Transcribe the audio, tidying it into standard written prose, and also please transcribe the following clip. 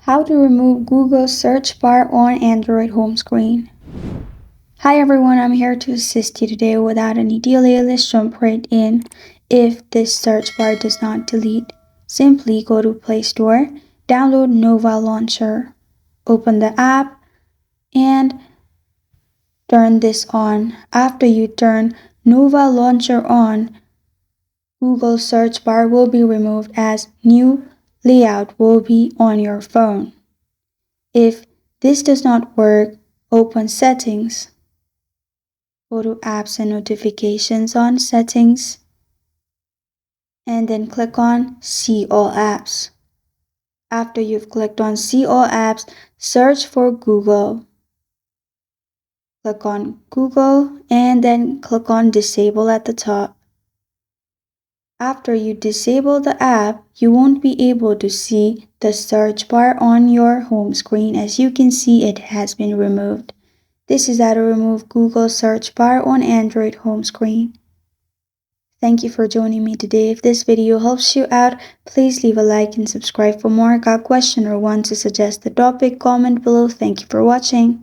How to remove Google search bar on Android home screen. Hi everyone, I'm here to assist you today. Without any delay, let's jump right in. If this search bar does not delete, simply go to Play Store, download Nova Launcher, open the app, and turn this on. After you turn Nova Launcher on, Google search bar will be removed as new layout will be on your phone. If this does not work, open Settings. Go to Apps and Notifications on Settings, and then click on See All Apps. After you've clicked on See All Apps, search for Google. Click on Google and then click on Disable at the top. After you disable the app, you won't be able to see the search bar on your home screen. As you can see, it has been removed. This is how to remove Google search bar on Android home screen. Thank you for joining me today. If this video helps you out, please leave a like and subscribe for more. Got a question or want to suggest the topic? Comment below. Thank you for watching.